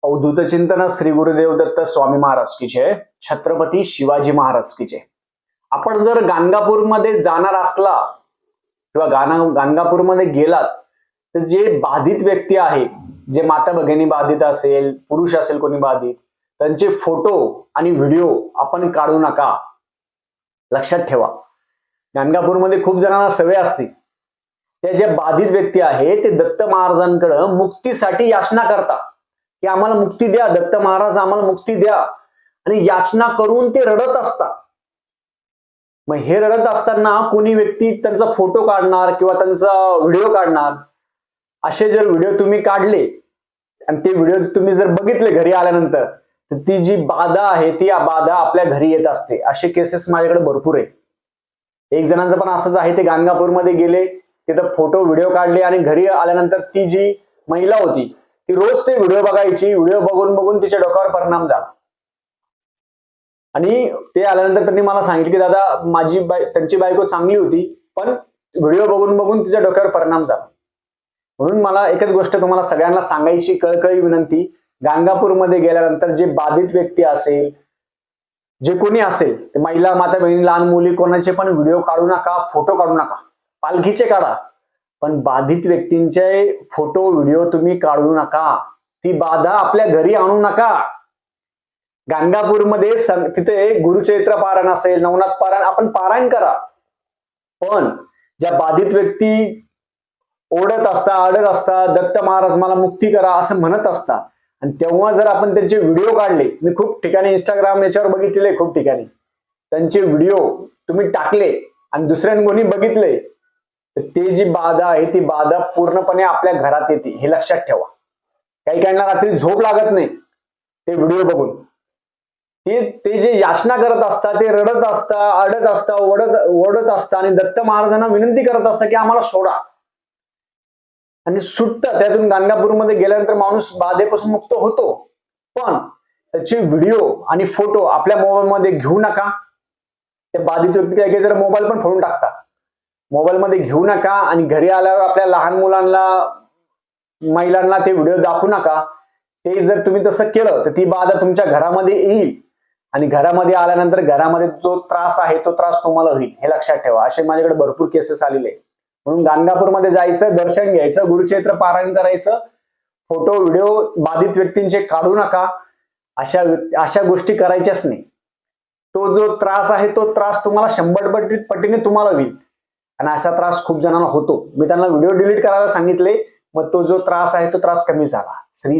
अवधूत चिंतन श्री गुरुदेव दत्त स्वामी महाराज की जय. छत्रपती शिवाजी महाराज की जय. आपण जर गाणगापूरमध्ये जाणार असला किंवा गाणगापूरमध्ये गेलात तर जे बाधित व्यक्ती आहे, जे माता भगिनी बाधित असेल, पुरुष असेल कोणी बाधित, त्यांचे फोटो आणि व्हिडिओ आपण काढू नका. लक्षात ठेवा, गाणगापूरमध्ये खूप जणांना सवय असते, त्या जे बाधित व्यक्ती आहे ते दत्त महाराजांकडे मुक्तीसाठी याचना करतात की आम्हाला मुक्ती द्या, दत्त महाराज आम्हाला मुक्ती द्या, आणि याचना करून ते रडत असतात. मग हे रडत असताना कोणी व्यक्ती त्यांचा फोटो काढणार किंवा त्यांचा व्हिडिओ काढणार. असे जर व्हिडिओ तुम्ही काढले आणि ते व्हिडिओ तुम्ही जर बघितले घरी आल्यानंतर, तर ती जी बाधा आहे ती बाधा आपल्या घरी येत असते. असे केसेस माझ्याकडे भरपूर आहे. एक जणांचं पण असंच आहे, ते गाणगापूरमध्ये गेले, तिथं फोटो व्हिडिओ काढले आणि घरी आल्यानंतर ती जी महिला होती ती रोज ते व्हिडिओ बघायची. व्हिडिओ बघून बघून तिच्या डोक्यावर परिणाम झाला आणि ते आल्यानंतर त्यांनी मला सांगितलं की दादा त्यांची बायको चांगली होती, पण व्हिडिओ बघून बघून तिच्या डोक्यावर परिणाम झाला. म्हणून मला एकच गोष्ट तुम्हाला सगळ्यांना सांगायची कळकळी विनंती, गाणगापूरमध्ये गेल्यानंतर जे बाधित व्यक्ती असेल, जे कोणी असेल, ते महिला, माता बहिणी, लहान मुली, कोणाचे पण व्हिडिओ काढू नका, फोटो काढू नका. पालखीचे काढा, पण बाधित व्यक्तींचे फोटो व्हिडिओ तुम्ही काढू नका. ती बाधा आपल्या घरी आणू नका. गाणगापूरमध्ये तिथे गुरुचरित्र पारायण असेल, नवनाथ पारायण, आपण पारायण करा, पण ज्या बाधित व्यक्ती ओढत असता, अडत असता, दत्त महाराज मला मुक्ती करा असं म्हणत असता, आणि तेव्हा जर आपण त्यांचे व्हिडिओ काढले, मी खूप ठिकाणी इंस्टाग्राम याच्यावर बघितलेले, खूप ठिकाणी त्यांचे व्हिडिओ तुम्ही टाकले आणि दुसऱ्यांनी कोणी बघितले, तर ते जी बाधा आहे ती बाधा पूर्णपणे आपल्या घरात येते. हे लक्षात ठेवा. काही काहींना रात्री झोप लागत नाही ते व्हिडिओ बघून. ते जे याचना करत असतात, ते रडत असता, अडत असता, ओढत असता आणि दत्त महाराजांना विनंती करत असता की आम्हाला सोडा, आणि सुटतं. त्यातून गाणगापूरमध्ये गेल्यानंतर माणूस बाधेपासून मुक्त होतो, पण त्याचे व्हिडिओ आणि फोटो आपल्या मोबाईल मध्ये घेऊ नका. ते बाधित व्यक्ती काही जर मोबाईल पण फोडून टाकतात. मोबाईल मध्ये घेऊ नका आणि घरी आल्यावर आपल्या लहान मुलांना, महिलांना ते व्हिडिओ दाखवू नका. ते जर तुम्ही तसं केलं तर ती बाधा तुमच्या घरामध्ये येईल, आणि घरामध्ये आल्यानंतर घरामध्ये जो त्रास आहे तो त्रास तुम्हाला होईल. हे लक्षात ठेवा. असे माझ्याकडे भरपूर केसेस आलेले. म्हणून गाणगापूरमध्ये जायचं, दर्शन घ्यायचं, गुरुचरित्र पारायण करायचं, फोटो व्हिडिओ बाधित व्यक्तींचे काढू नका. अशा गोष्टी करायच्याच नाही. तो जो त्रास आहे तो त्रास तुम्हाला 100 पटीने तुम्हाला होईल, आणि असा त्रास खूप जणांना होतो. मी त्यांना व्हिडिओ डिलीट करायला सांगितले, मग तो जो त्रास आहे तो त्रास कमी झाला. श्री